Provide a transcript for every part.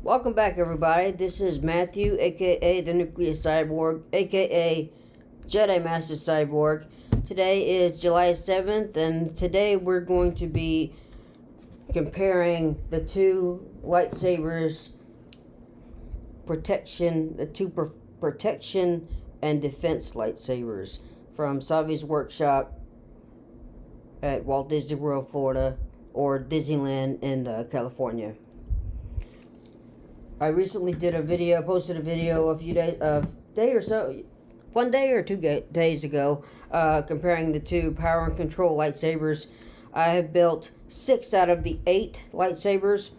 Welcome back, everybody. This is Matthew, aka the Nuclear Cyborg, aka Jedi Master Cyborg. Today is July 7th, and today we're going to be comparing the two lightsabers, Proctectionn and Defenss lightsabers from Savi's workshop at Walt Disney World, Florida, or Disneyland in California. I recently posted a video a few days, one day or 2 days ago, comparing the two power and control lightsabers. I have built 6 out of the 8 lightsabers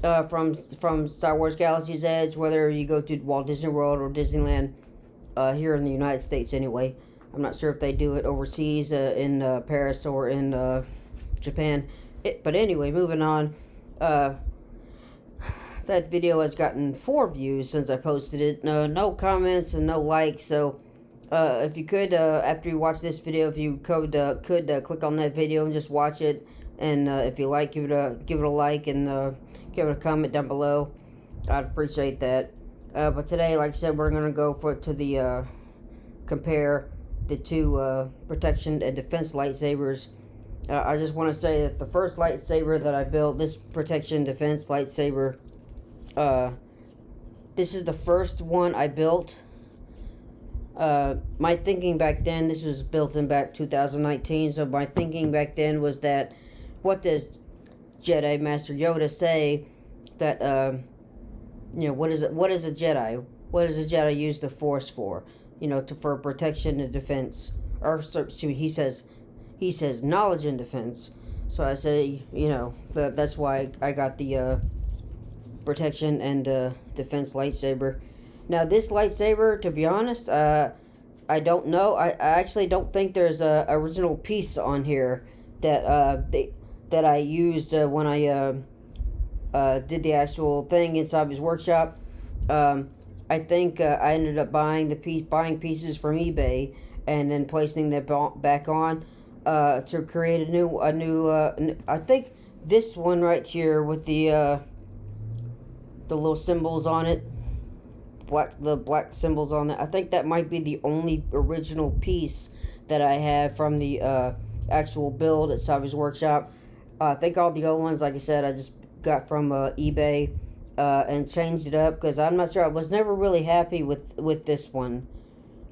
from Star Wars Galaxy's Edge, whether you go to Walt Disney World or Disneyland, here in the United States anyway. I'm not sure if they do it overseas, in Paris or in Japan. But anyway, moving on. That video has gotten 4 views since I posted it. No comments and no likes. So, if you could, after you watch this video, if you could click on that video and just watch it. And if you like, give it a like and give it a comment down below. I'd appreciate that. But today, like I said, we're gonna go compare the two Proctectionn and Defenss lightsabers. I just want to say that the first lightsaber that I built, this Proctectionn Defenss lightsaber, this is the first one I built. My thinking back then, this was built in back 2019, so my thinking back then was that, what does Jedi Master Yoda say that, what is a Jedi? What does a Jedi use the Force for? For protection and defense. Or, excuse me, he says knowledge and defense. So I say, that's why I got the, Proctectionn and Defenss lightsaber. Now this lightsaber, to be honest, I don't know. I actually don't think there's a original piece on here that I used when I did the actual thing inside his workshop. I think I ended up buying pieces from eBay and then placing them back on to create a new. I think this one right here with the little symbols on it, the black symbols on it. I think that might be the only original piece that I have from the actual build at Savi's workshop. I think all the other ones, like I said, I just got from eBay and changed it up because I'm not sure. I was never really happy with this one.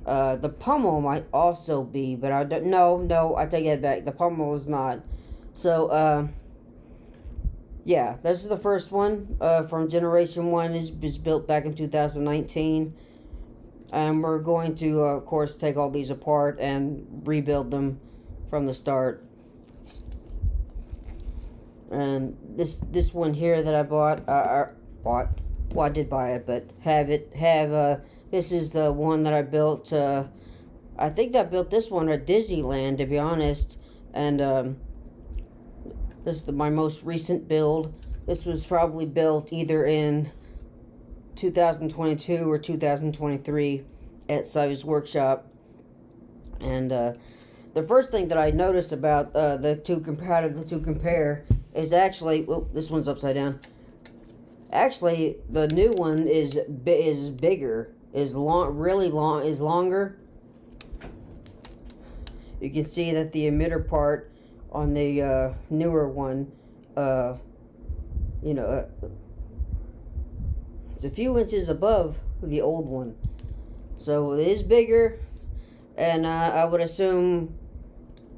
The pommel might also be, but I don't. No, I take that back. The pommel is not. So yeah, this is the first one from Generation 1. Is built back in 2019. And we're going to, of course, take all these apart and rebuild them from the start. And this one here that I bought, well, I did buy it, but this is the one that I built. I think I built this one at Disneyland, to be honest. And this is my most recent build. This was probably built either in 2022 or 2023 at Savi's workshop. And the first thing that I noticed about the two compare is actually, this one's upside down. Actually, the new one is bigger, is longer. You can see that the emitter part on the newer one, it's a few inches above the old one. So it is bigger, and I would assume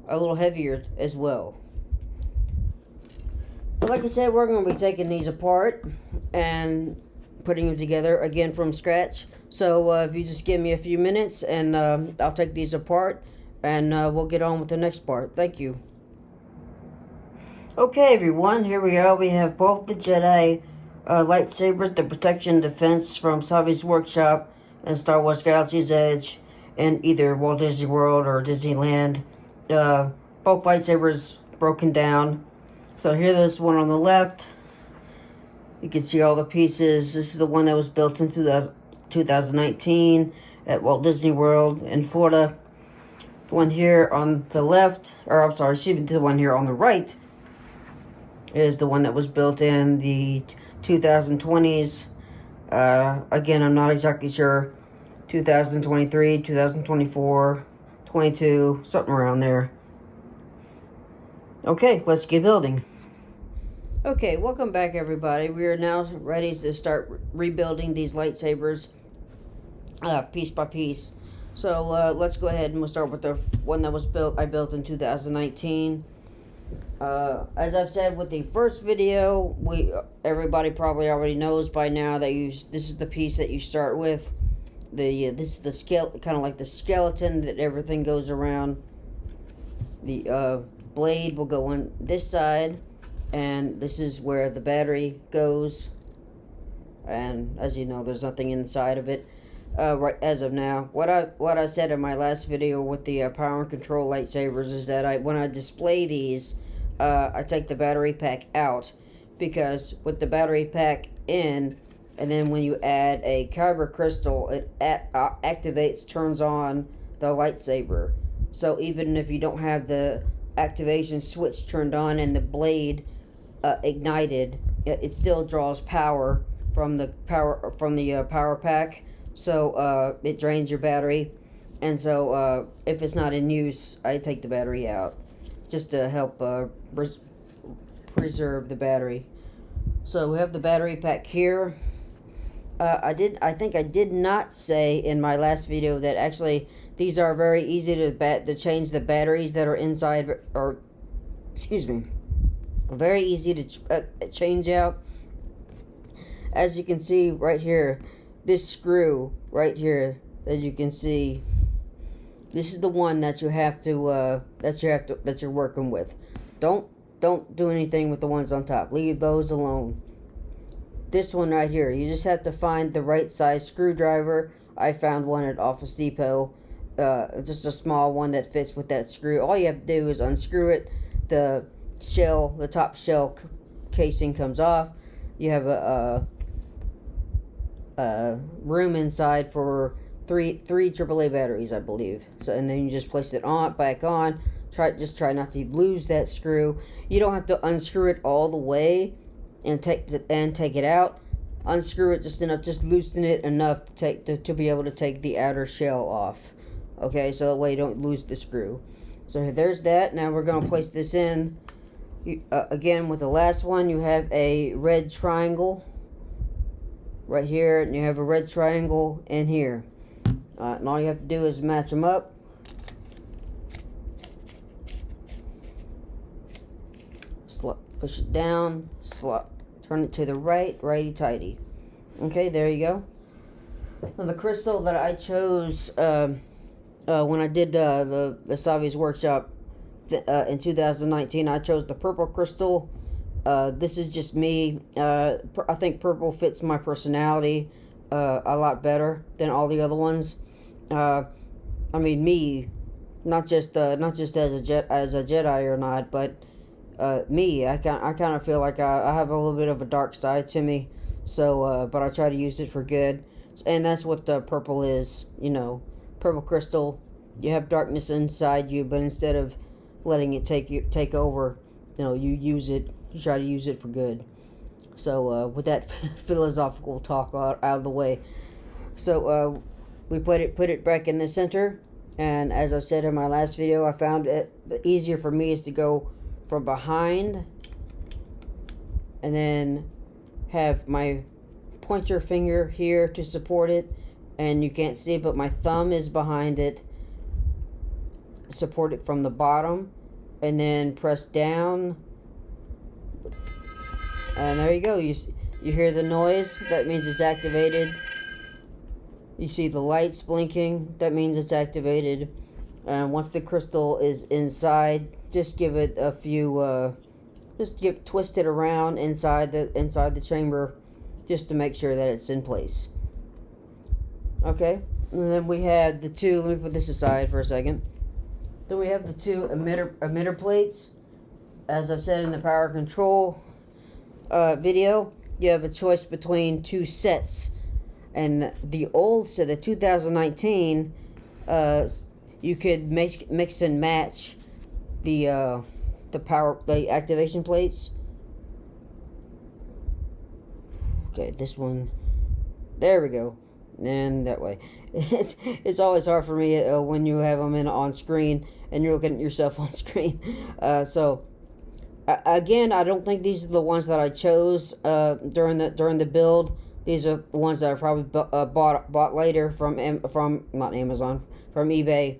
a little heavier as well. But like I said, we're going to be taking these apart and putting them together again from scratch. So if you just give me a few minutes, and I'll take these apart, and we'll get on with the next part. Thank you. Okay, everyone, here we are. We have both the Jedi lightsabers, the Proctectionn and Defenss from Savi's workshop and Star Wars Galaxy's Edge, in either Walt Disney World or Disneyland. Both lightsabers broken down. So here's one on the left. You can see all the pieces. This is the one that was built in 2019 at Walt Disney World in Florida. The one here on the left, or I'm sorry, excuse me, the one here on the right is the one that was built in the 2020s. Again, I'm not exactly sure. 2023, 2024, 22, something around there. Okay, let's get building. Okay, welcome back, everybody. We are now ready to start rebuilding these lightsabers piece by piece. So let's go ahead and we'll start with the one that was I built in 2019. As I've said with the first video, everybody probably already knows by now that this is the piece that you start with. This is the kind of like the skeleton that everything goes around. The blade will go on this side, and this is where the battery goes. And as you know, there's nothing inside of it right as of now. What I said in my last video with the power and control lightsabers is that when I display these, I take the battery pack out, because with the battery pack in, and then when you add a kyber crystal, it activates, turns on the lightsaber. So even if you don't have the activation switch turned on and the blade ignited, it still draws power from the power pack. So it drains your battery, and so if it's not in use, I take the battery out just to help preserve the battery. So we have the battery pack here. I think I did not say in my last video that actually these are very easy to change the batteries that are inside, or excuse me, very easy to change out. As you can see right here, this screw right here that you can see, this is the one that you're working with. Don't do anything with the ones on top. Leave those alone. This one right here, you just have to find the right size screwdriver. I found one at Office Depot, just a small one that fits with that screw. All you have to do is unscrew it. The top shell casing comes off. You have a room inside for three AAA batteries, I believe. So, and then you just place it back on. Try not to lose that screw. You don't have to unscrew it all the way and take it out. Unscrew it just enough, just loosen it enough to be able to take the outer shell off. Okay, so that way you don't lose the screw. So there's that. Now we're going to place this in. Again, with the last one, you have a red triangle right here, and you have a red triangle in here. And all you have to do is match them up. Push it down, turn it to the right, righty-tighty. Okay, there you go. Now the crystal that I chose when I did the Savi's workshop in 2019, I chose the purple crystal. This is just me. I think purple fits my personality a lot better than all the other ones. I mean, me, not just as a Jedi or not, but me. I kind of feel like I have a little bit of a dark side to me. So, but I try to use it for good, and that's what the purple is. You know, purple crystal. You have darkness inside you, but instead of letting it take over, you know, you try to use it for good. So with that philosophical talk out of the way, so we put it back in the center, and as I said in my last video, I found it easier for me is to go from behind and then have my pointer finger here to support it, and you can't see it, but my thumb is behind it. Support it from the bottom, and then press down, and there you go. You hear the noise, that means it's activated. You see the lights blinking, that means it's activated. And once the crystal is inside, just give it a few twist it around inside the chamber, just to make sure that it's in place. Okay, and then we have the two. Let me put this aside for a second. Then we have the two emitter plates. As I've said in the power control video, you have a choice between two sets, and the old set, the 2019, you could mix and match the activation plates. Okay, this one. There we go. And that way. It's always hard for me when you have them on screen and you're looking at yourself on screen. Again, I don't think these are the ones that I chose during the build. These are ones that I probably bought later from not Amazon, from eBay.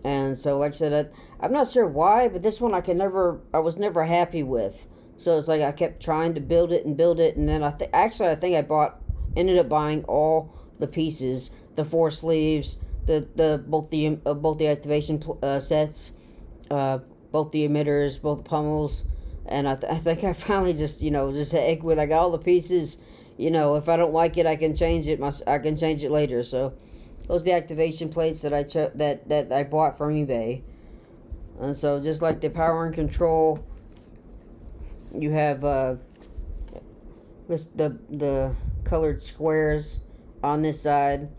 And so, like I said, I'm not sure why, but this one I was never happy with. So it's like I kept trying to build it, and then I think I ended up buying all the pieces, the 4 sleeves, both the activation sets, both the emitters, both the pummels, and I think I finally just heck with. I got all the pieces. If I don't like it, I can change it. I can change it later. So those are the activation plates that I bought from eBay. And so just like the power and control, you have the colored squares on this side,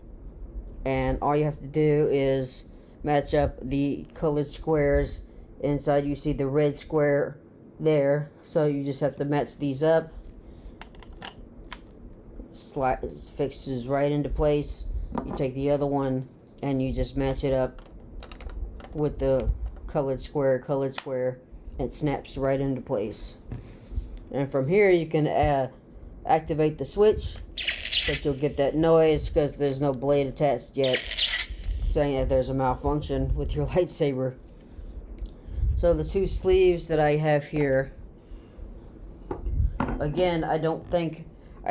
and all you have to do is match up the colored squares. Inside you see the red square there, so you just have to match these up. Fixes right into place. You take the other one and you just match it up with the colored square. It snaps right into place. And from here you can activate the switch, but you'll get that noise because there's no blade attached yet, saying that there's a malfunction with your lightsaber. So the 2 sleeves that I have here, again, I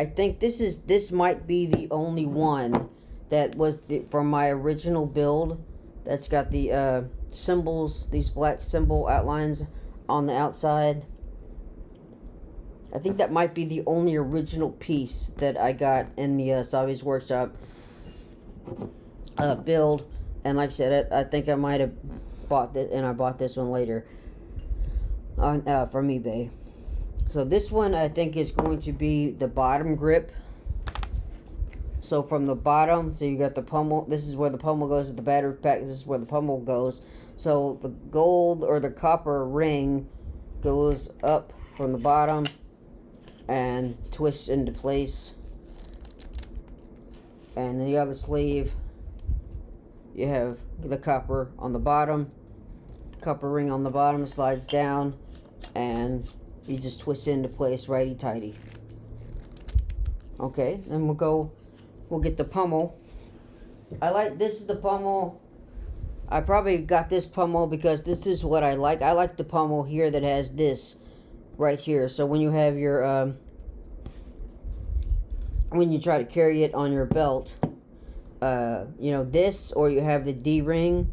think this might be the only one that was from my original build that's got the symbols, these black symbol outlines on the outside. I think that might be the only original piece that I got in the Savi's Workshop build. And like I said, I think I might have bought it, and I bought this one later from eBay. So this one I think is going to be the bottom grip. So from the bottom, so you got the pommel. This is where the pommel goes at the battery pack. This is where the pommel goes. So the gold or the copper ring goes up from the bottom and twists into place. And the other sleeve, you have the copper on the bottom. Copper ring on the bottom slides down, and you just twist it into place righty-tighty. Okay, then we'll get the pommel. This is the pommel. I probably got this pommel because this is what I like. I like the pommel here that has this right here. So when you have your, when you try to carry it on your belt, this, or you have the D-ring.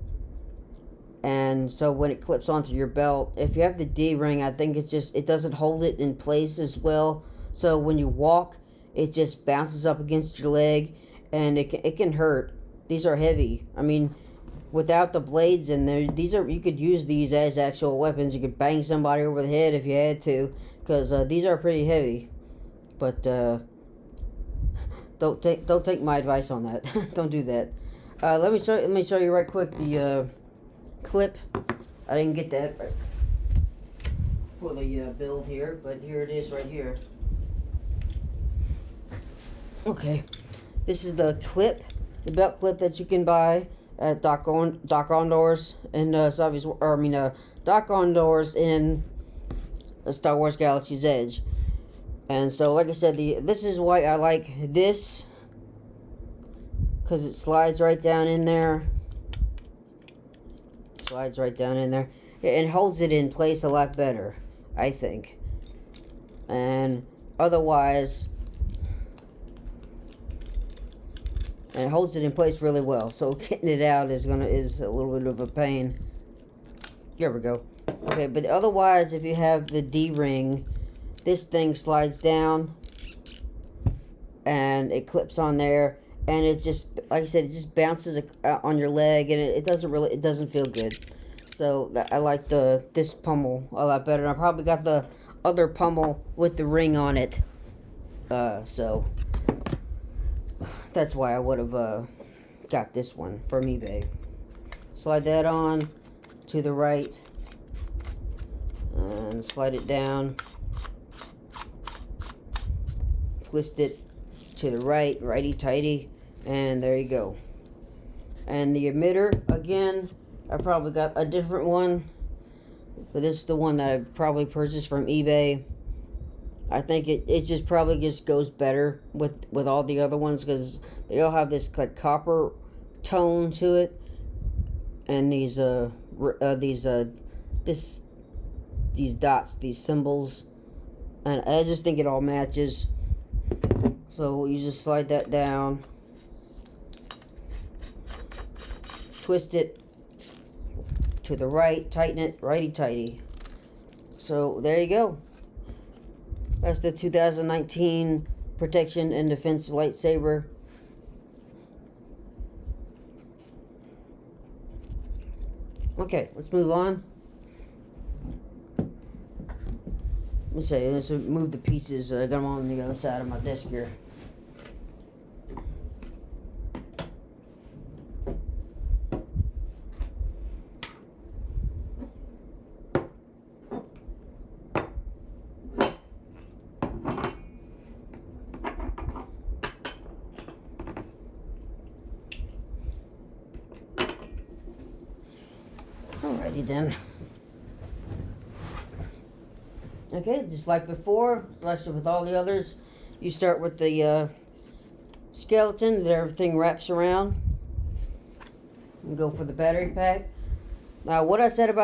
And so when it clips onto your belt, if you have the D-ring, I think it doesn't hold it in place as well. So when you walk, it just bounces up against your leg, and it can hurt. These are heavy. I mean, without the blades in there, you could use these as actual weapons. You could bang somebody over the head if you had to, because these are pretty heavy. But don't take my advice on that. Don't do that. Let me show you right quick the clip. I didn't get that right for the build here, but here it is right here. Okay, this is the clip, the belt clip that you can buy at Doc On Doors in Savi's, Doc On Doors in Star Wars Galaxy's Edge. And so, like I said, this is why I like this, because it slides right down in there. Slides right down in there. It holds it in place a lot better, I think. And otherwise, and it holds it in place really well. So getting it out is a little bit of a pain. There we go. Okay, but otherwise, if you have the D-ring, this thing slides down and it clips on there, and it just, like I said, it just bounces on your leg, and it doesn't feel good. So I like this pommel a lot better. And I probably got the other pommel with the ring on it. So that's why I would have got this one from eBay. Slide that on to the right and slide it down. Twist it to the right, righty-tighty, and there you go. And the emitter, again, I probably got a different one, but this is the one that I probably purchased from eBay. I think it just probably just goes better with all the other ones because they all have this like copper tone to it, and these dots, these symbols, and I just think it all matches. So you just slide that down, twist it to the right, tighten it, righty-tighty. So there you go. That's the 2019 Proctectionn and Defenss lightsaber. Okay, let's move on. Let's move the pieces. I got them on the other side of my desk here. Alrighty then. Okay, just like before, like with all the others, you start with the skeleton that everything wraps around. And go for the battery pack. Now, what I said in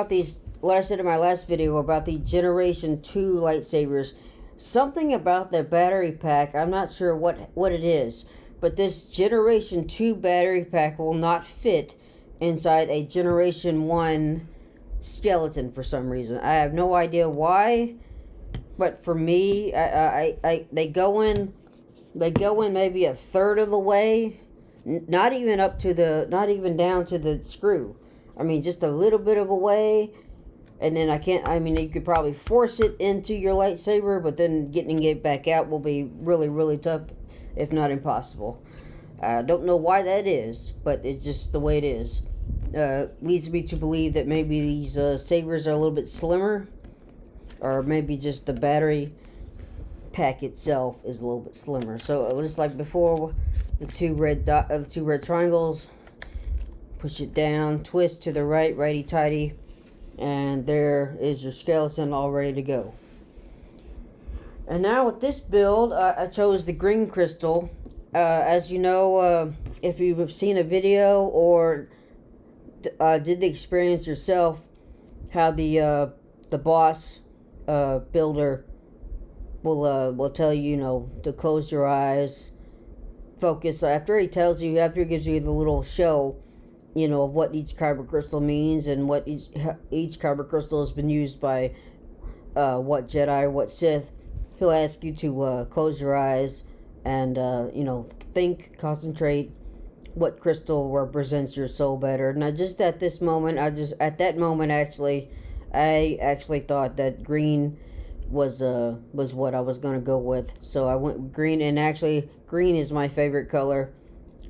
my last video about the Generation 2 lightsabers, something about the battery pack, I'm not sure what it is, but this Generation 2 battery pack will not fit inside a Generation 1 skeleton for some reason. I have no idea why, but for me, they go in maybe a third of the way, not even down to the screw. I mean, just a little bit of a way, and then you could probably force it into your lightsaber, but then getting it back out will be really, really tough, if not impossible. I don't know why that is, but it's just the way it is. Leads me to believe that maybe these sabers are a little bit slimmer, or maybe just the battery pack itself is a little bit slimmer. So just like before, the two red triangles, push it down, twist to the right, righty-tighty, and there is your skeleton all ready to go. And now with this build, I chose the green crystal. As you know, if you've seen a video or did the experience yourself, how the boss builder will tell you, to close your eyes, focus. After he gives you the little show, of what each kyber crystal means and what each kyber crystal has been used by what Jedi or what Sith, he'll ask you to close your eyes and think, concentrate what crystal represents your soul better. Now, just at this moment, I actually thought that green was what I was going to go with. So I went green, and actually green is my favorite color,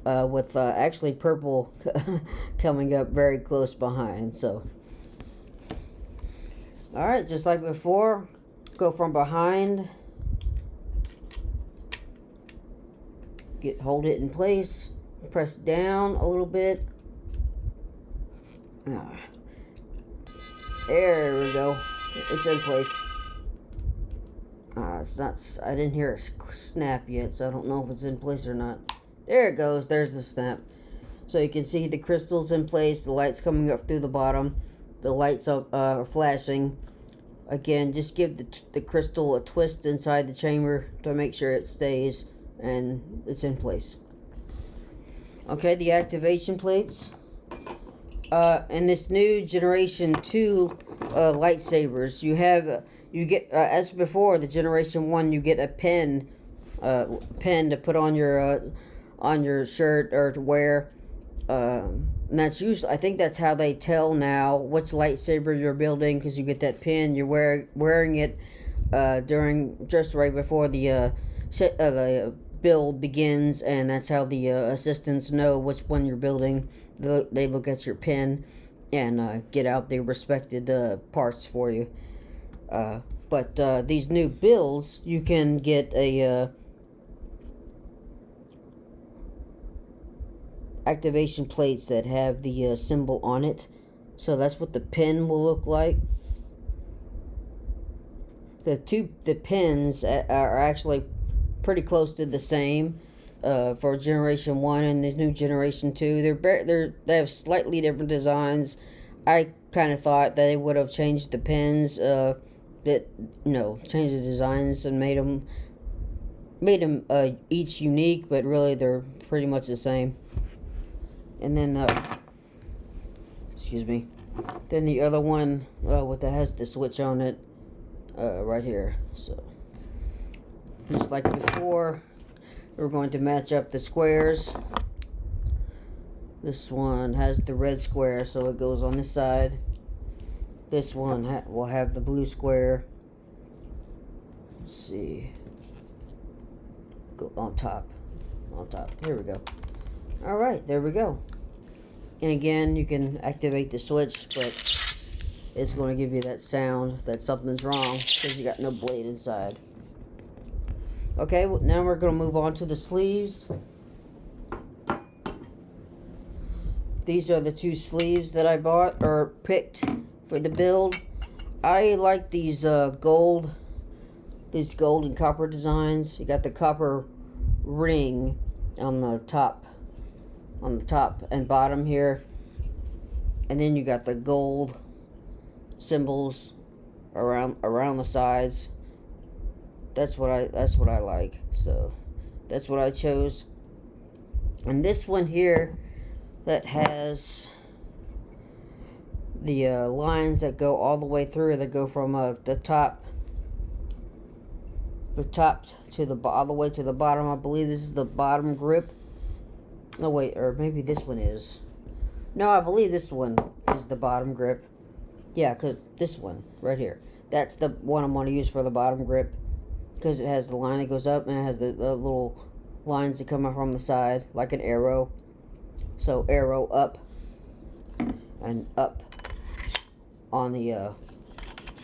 with actually purple coming up very close behind. So, all right, just like before, go from behind, hold it in place, press down a little bit. There we go. It's in place. It's not. I didn't hear it snap yet, so I don't know if it's in place or not. There it goes. There's the snap. So you can see the crystals in place. The lights coming up through the bottom. The lights are flashing. Again, just give the crystal a twist inside the chamber to make sure it stays and it's in place. Okay, the activation plates. In this new Generation 2 lightsabers, you get as before the Generation 1, you get a pen to put on your shirt or to wear. And that's usually, I think that's how they tell now which lightsaber you're building, because you get that pin. You're wearing it during just right before the build begins, and that's how the assistants know which one you're building. They look at your pin and get out the respected parts for you. But these new builds, you can get activation plates that have the symbol on it. So that's what the pin will look like. The pins are actually pretty close to the same for Generation 1 and the new Generation 2. They have slightly different designs. I kind of thought that they would have changed the pins, changed the designs and made them each unique, but really they're pretty much the same. And then then the other one what that has the switch on it right here. So just like before, we're going to match up the squares. This one has the red square, so it goes on this side. This one will have the blue square. Let's see. Go on top. Here we go. All right, there we go. And again, you can activate the switch, but it's going to give you that sound that something's wrong because you got no blade inside. Okay, well, now we're going to move on to the sleeves. These are the two sleeves that I bought or picked for the build. I like these gold and copper designs. You got the copper ring on the top and bottom here, and then you got the gold symbols around the sides. That's what I like, so that's what I chose. And this one here that has the lines that go all the way through, that go from the top to all the way to the bottom. I believe this is the bottom grip. No, wait, or maybe this one is. No, I believe this one is the bottom grip. Yeah, because this one right here, that's the one I'm going to use for the bottom grip, because it has the line that goes up and it has the little lines that come up from the side like an arrow. So arrow up and up on the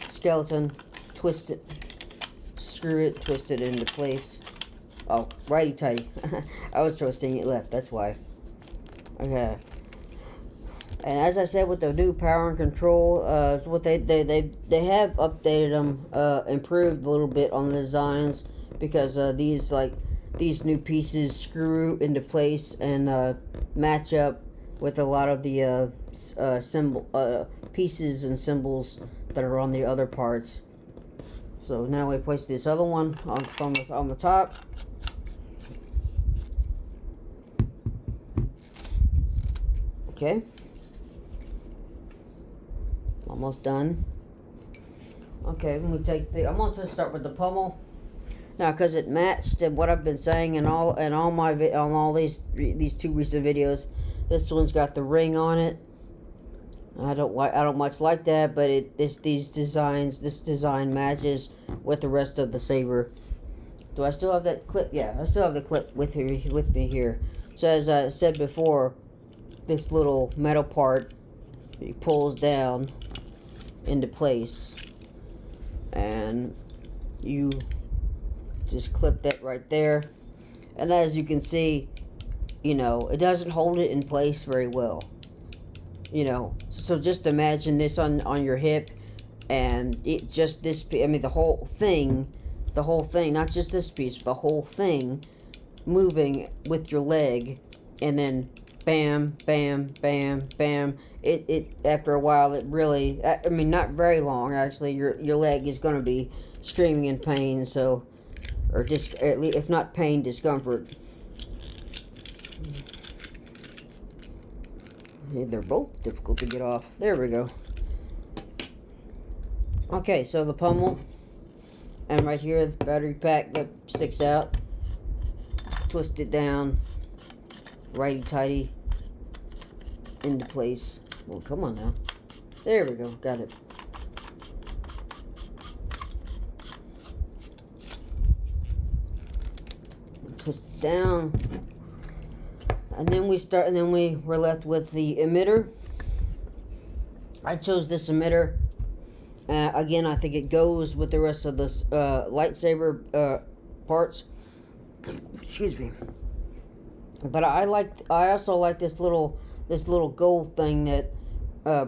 skeleton, twist it, screw it, twist it into place. Oh, righty-tighty. I was twisting it left, that's why. Okay. And as I said, with the new power and control, it's what they have updated them, improved a little bit on the designs, because these new pieces screw into place and match up with a lot of the pieces and symbols that are on the other parts. So now we place this other one on the top. Okay. Almost done. Okay, I'm going to start with the pommel. Now, because it matched what I've been saying in all these two recent videos, this one's got the ring on it. I don't much like that, but this design matches with the rest of the saber. Do I still have that clip? Yeah, I still have the clip with me here. So as I said before, this little metal part, it pulls down into place, and you just clip that right there. And as you can see, it doesn't hold it in place very well. So just imagine this on your hip, and it just this. I mean, the whole thing, not just this piece, but the whole thing, moving with your leg, and then bam, bam, bam, bam. It after a while, it really. I mean, not very long actually. Your leg is going to be screaming in pain. So, or just at least, if not pain, discomfort. They're both difficult to get off. There we go. Okay, so the pommel, and right here the battery pack that sticks out. Twist it down, righty-tighty, into place. Well, come on now. There we go. Got it. Twist it down. And then we were left with the emitter. I chose this emitter. Again, I think it goes with the rest of the lightsaber parts. Excuse me. But I also like this little gold thing that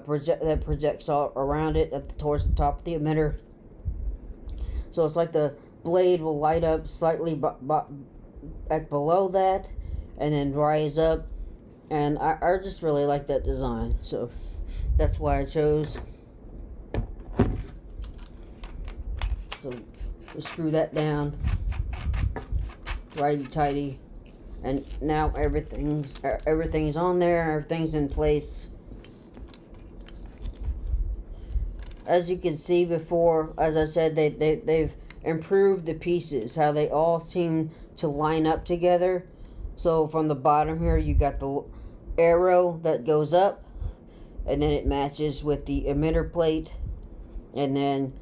projects all around it towards the top of the emitter. So it's like the blade will light up slightly at below that, and then rise up. And I just really like that design, so that's why I chose. So we'll screw that down, righty tighty, and now everything's on there. Everything's in place. As you can see before, as I said, they've improved the pieces, how they all seem to line up together. So from the bottom here, you got the arrow that goes up, and then it matches with the emitter plate, and then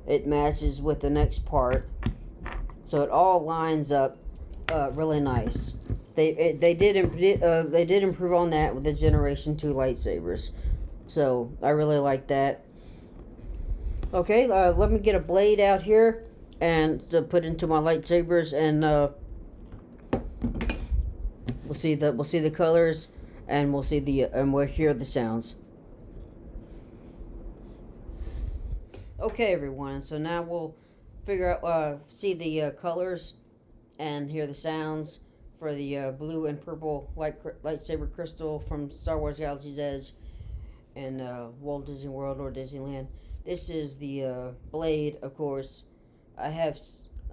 it matches with the next part. So it all lines up really nice. They did improve on that with the Generation 2 lightsabers. So I really like that. Okay, let me get a blade out here and to put into my lightsabers, and we'll see the colors, and we'll hear the sounds. Okay, everyone. So now we'll figure out see the colors and hear the sounds for the blue and purple lightsaber crystal from Star Wars Galaxy's Edge and Walt Disney World or Disneyland. This is the blade, of course. I have,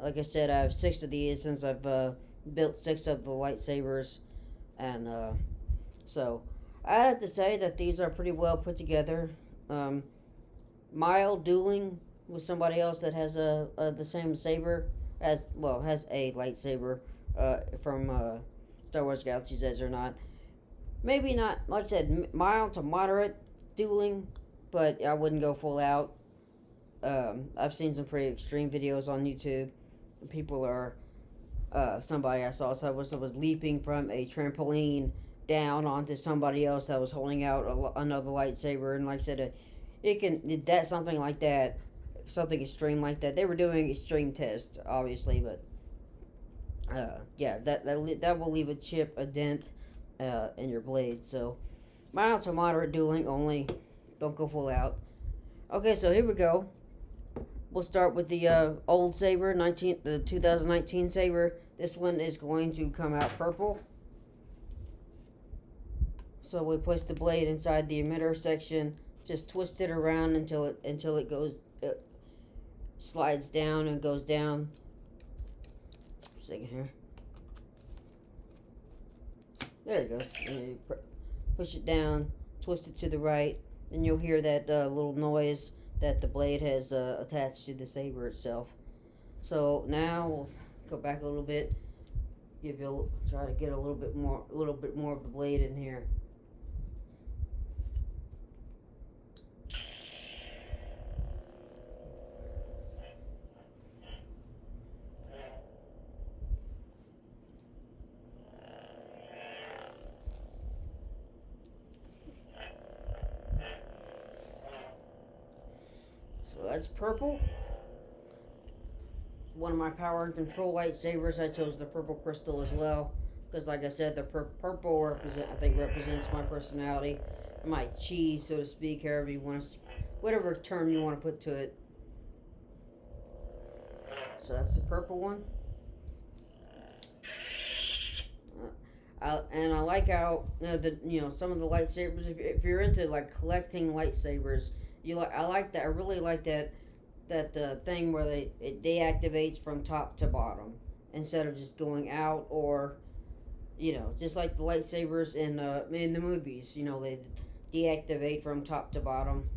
like I said, I have 6 of these since I've built 6 of the lightsabers. And so I have to say that these are pretty well put together. Mild dueling with somebody else that has the same saber, has a lightsaber from Star Wars Galaxy's Edge or not. Maybe not, like I said, mild to moderate dueling, but I wouldn't go full out. I've seen some pretty extreme videos on YouTube. People are, somebody I saw was leaping from a trampoline down onto somebody else that was holding out another lightsaber, and like I said, something like that, something extreme like that. They were doing extreme tests, obviously, but yeah, that will leave a dent in your blade. So mild to moderate dueling only. Don't go full out. Okay, so here we go. We'll start with the old saber, the 2019 saber. This one is going to come out purple. So we place the blade inside the emitter section. Just twist it around until it goes, slides down and goes down. A second here. There it goes. Push it down, twist it to the right, and you'll hear that little noise that the blade has attached to the saber itself. So now we'll go back a little bit. Try to get a little bit more of the blade in here. So that's purple. One of my power and control lightsabers. I chose the purple crystal as well because, like I said, the purple represents my personality, my chi, so to speak. However you want to, whatever term you want to put to it. So that's the purple one. And I like how some of the lightsabers. If you're into like collecting lightsabers, I like that. I really like that thing where it deactivates from top to bottom instead of just going out, or just like the lightsabers in the movies. They deactivate from top to bottom.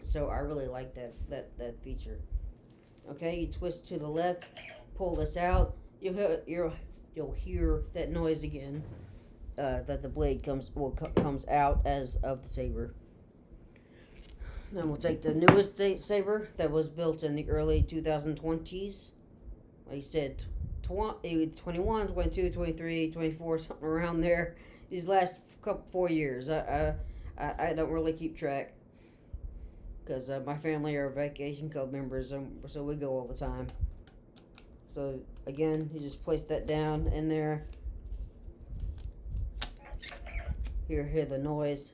So I really like that feature. Okay, you twist to the left, pull this out. You'll hear that noise again. That the blade comes out as of the saber. Then we'll take the newest saber that was built in the early 2020s. Like I said, 21, 22, 23, 24, something around there. These last 4 years. I don't really keep track. Because my family are vacation club members, so we go all the time. So, again, you just place that down in there. hear the noise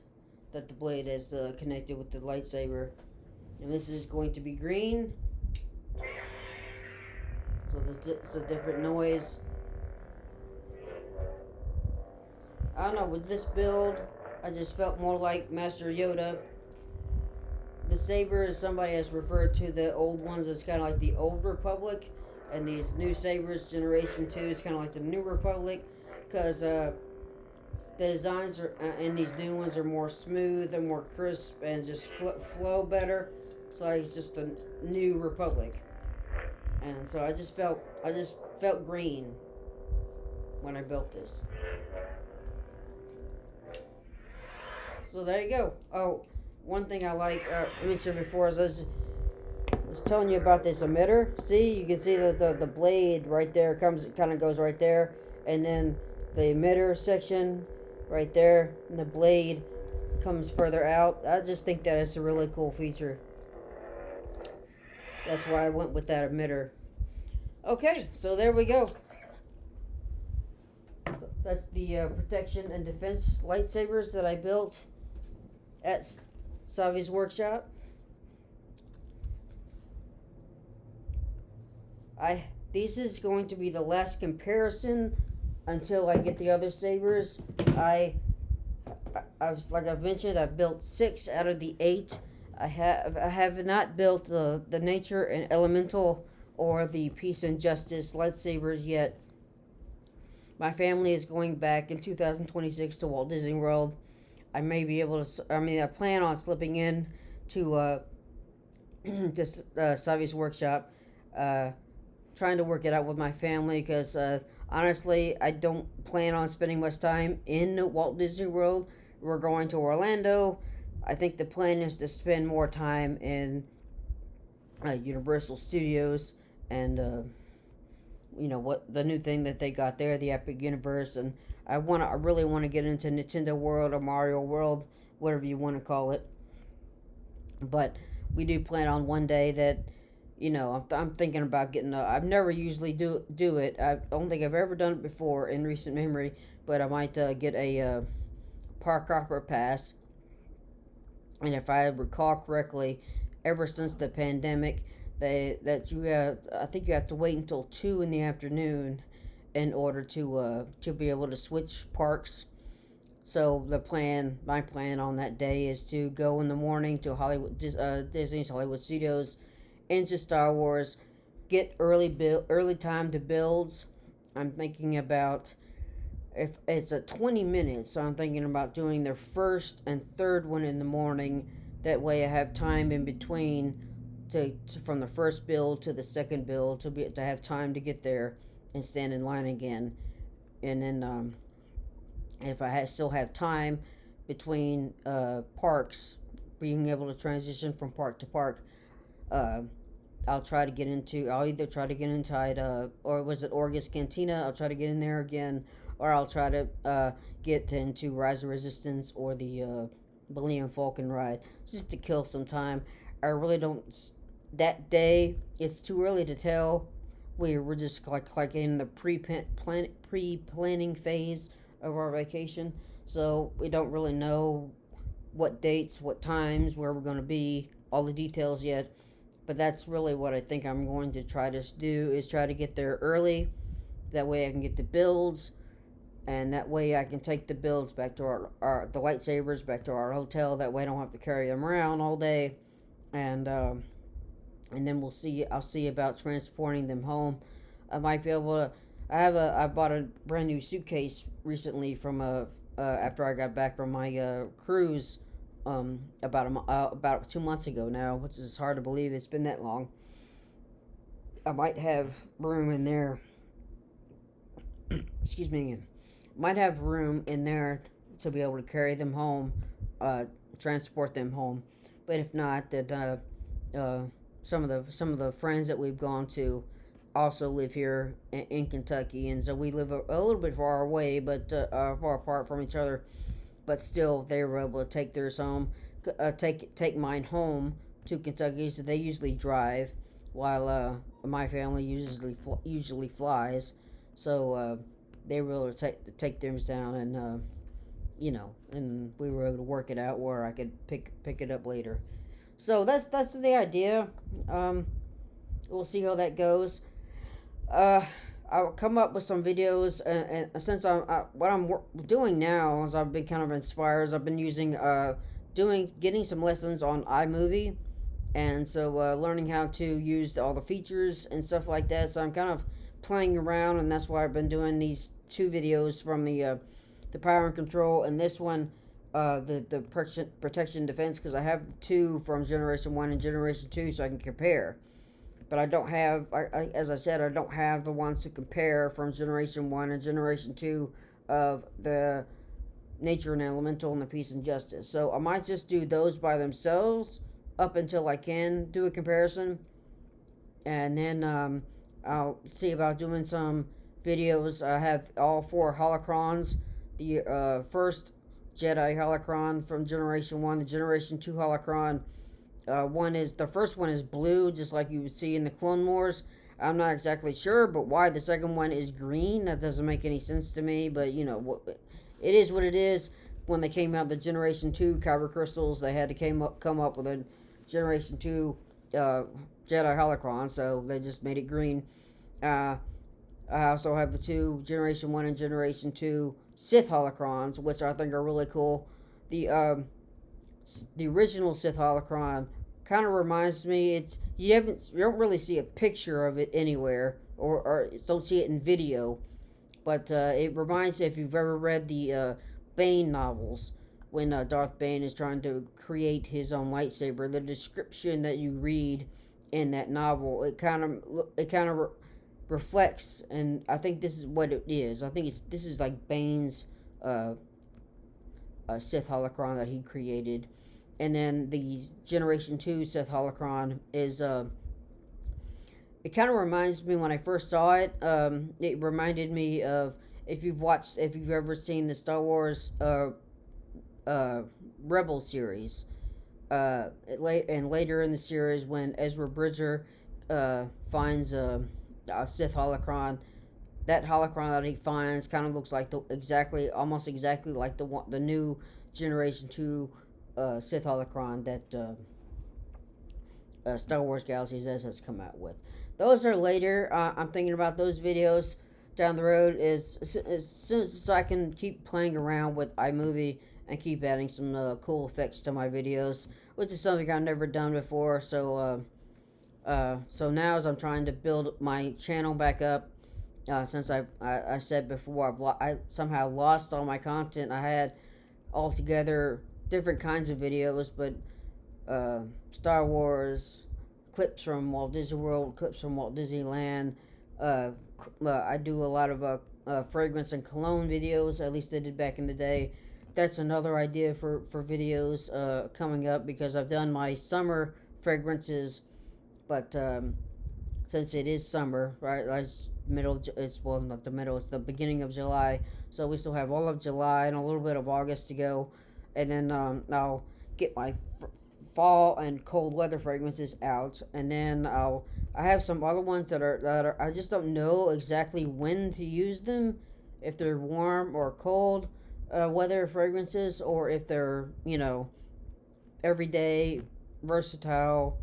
that the blade is connected with the lightsaber. And this is going to be green. So it's a different noise. I don't know, with this build, I just felt more like Master Yoda. The saber, as somebody has referred to the old ones, as kind of like the old Republic, and these new sabers, Generation 2, is kind of like the new Republic, because the designs are, in these new ones are more smooth and more crisp and just flow better. So it's just the new Republic, and so I just felt green when I built this. So there you go. Oh, one thing I mentioned before is I was telling you about this emitter. See, you can see that the blade right there kind of goes right there, and then the emitter section right there, and the blade comes further out. I just think that it's a really cool feature. That's why I went with that emitter. Okay, so there we go. That's the Proctectionn and Defenss lightsabers that I built at Savi's workshop. This is going to be the last comparison until I get the other sabers. Like I've mentioned, I've built 6 out of the 8. I have not built the nature and elemental or the peace and justice lightsabers yet. My family is going back in 2026 to Walt Disney World. I may be able to. I plan on slipping in to just Savi's workshop, trying to work it out with my family because honestly, I don't plan on spending much time in Walt Disney World. We're going to Orlando. I think the plan is to spend more time in Universal Studios and what the new thing that they got there, the Epic Universe, and I really want to get into Nintendo World or Mario World, whatever you want to call it. But we do plan on one day that, I'm thinking about getting I've never usually do it. I don't think I've ever done it before in recent memory, but I might get a park hopper pass. And if I recall correctly, ever since the pandemic, I think you have to wait until 2 in the afternoon in order to be able to switch parks. So my plan on that day is to go in the morning to Disney's Hollywood Studios, into Star Wars, get early time to builds. I'm thinking about, if it's a 20 minutes, so I'm thinking about doing the first and third one in the morning. That way I have time in between from the first build to the second build to have time to get there and stand in line again. And then if I still have time between parks, being able to transition from park to park, I'll either try to get into or was it Orgus Cantina? I'll try to get in there again, or I'll try to get into Rise of Resistance or the Millennium Falcon ride, just to kill some time. I really don't. That day, it's too early to tell. We're just like in the pre-planning phase of our vacation, so we don't really know what dates, what times, where we're going to be, all the details yet. But that's really what I think I'm going to try to do, is try to get there early. That way I can get the builds, and that way I can take the builds back to the lightsabers back to our hotel. That way I don't have to carry them around all day, and then I'll see about transporting them home. I might be able to. I bought a brand new suitcase recently from after I got back from my cruise about 2 months ago now, which is hard to believe it's been that long. I might have room in there. Excuse me. Might have room in there to be able to carry them home, transport them home. But if not, that some of the friends that we've gone to also live here in Kentucky, and so we live a little bit far away, but far apart from each other. But still, they were able to take theirs home, take mine home to Kentucky. So they usually drive, while my family usually flies. So they were able to take theirs down and we were able to work it out where I could pick it up later. So that's the idea. Um, we'll see how that goes. Uh, I'll come up with some videos, and since what I'm doing now is I've been kind of inspired. I've been using getting some lessons on iMovie, and so learning how to use all the features and stuff like that. So I'm kind of playing around, and that's why I've been doing these two videos from the power and control, and this one, the protection defense, because I have two from Generation 1 and Generation 2, so I can compare. But I don't have, as I said, I don't have the ones to compare from Generation 1 and Generation 2 of the Nature and Elemental and the Peace and Justice. So I might just do those by themselves up until I can do a comparison. And then I'll see about doing some videos. I have all four holocrons. The first Jedi holocron from Generation 1, the Generation 2 holocron. The first one is blue, just like you would see in the Clone Wars. I'm not exactly sure, but why the second one is green, that doesn't make any sense to me. But it is what it is. When they came out, the Generation 2 kyber crystals, they had to come up with a Generation 2 Jedi holocron, so they just made it green. I also have the two Generation 1 and Generation 2 Sith holocrons, which I think are really cool. The original Sith holocron kind of reminds me. You don't really see a picture of it anywhere, or don't see it in video, but it reminds you, if you've ever read the Bane novels, when Darth Bane is trying to create his own lightsaber, the description that you read in that novel, it kind of reflects, and I think this is what it is. I think this is like Bane's Sith holocron that he created. And then the Generation 2 Sith holocron is it kind of reminds me, when I first saw it, it reminded me of, if you've ever seen the Star Wars Rebel series, and later in the series, when Ezra Bridger finds a Sith holocron, that holocron that he finds kind of looks like almost exactly like the new Generation 2 Sith holocron that Star Wars Galaxy's Edge has come out with. Those are later. I'm thinking about those videos down the road as soon as I can keep playing around with iMovie and keep adding some cool effects to my videos, which is something I've never done before. So now, as I'm trying to build my channel back up, since I said before, I somehow lost all my content I had altogether, different kinds of videos, but Star Wars, clips from Walt Disney World, clips from Walt Disneyland. I do a lot of fragrance and cologne videos, at least I did back in the day. That's another idea for videos coming up, because I've done my summer fragrances, but since it is summer, right? It's not the middle, it's the beginning of July, so we still have all of July and a little bit of August to go, and then I'll get my fall and cold weather fragrances out, and then I have some other ones that are I just don't know exactly when to use them, if they're warm or cold weather fragrances, or if they're everyday, versatile,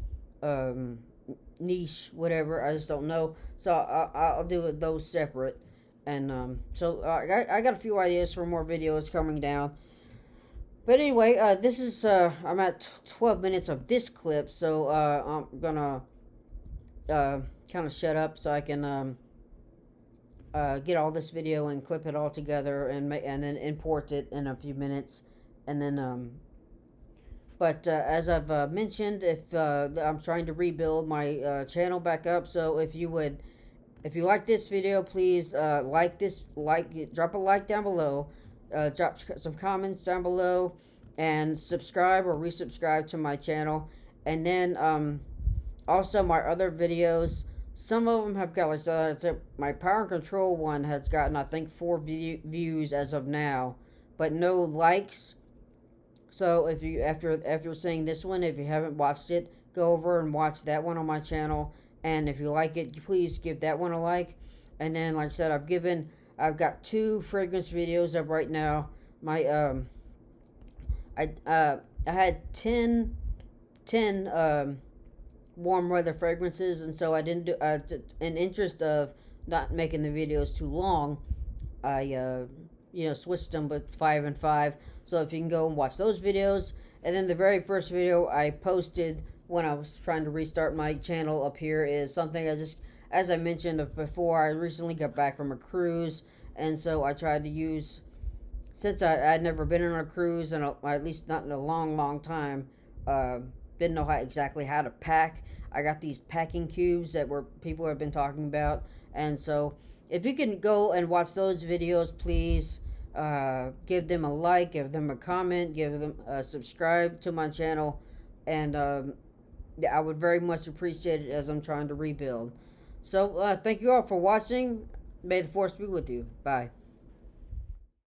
niche, whatever. I just don't know. So I'll do those separate. And so I got a few ideas for more videos coming down. But anyway, this is I'm at 12 minutes of this clip, so I'm gonna kind of shut up so I can get all this video and clip it all together, and then import it in a few minutes, and then but as I've mentioned, if I'm trying to rebuild my channel back up, so if you like this video, please drop a like down below, drop some comments down below, and subscribe or resubscribe to my channel. And then also my other videos, some of them have got, my power and control one has gotten, I think, 4 views as of now, but no likes. So if you after seeing this one, if you haven't watched it, go over and watch that one on my channel. And if you like it, please give that one a like. And then, like I said, I've got 2 fragrance videos up right now. my I had 10 warm weather fragrances, and so I didn't do in interest of not making the videos too long. I switched them with 5 and 5. So if you can go and watch those videos, and then the very first video I posted when I was trying to restart my channel up here is something as I mentioned before, I recently got back from a cruise, and so I tried to use, since I'd never been on a cruise, and at least not in a long, long time, didn't know exactly how to pack. I got these packing cubes that people have been talking about, and so if you can go and watch those videos, please give them a like, give them a comment, give them subscribe to my channel, and yeah, I would very much appreciate it as I'm trying to rebuild. So thank you all for watching. May the force be with you. Bye.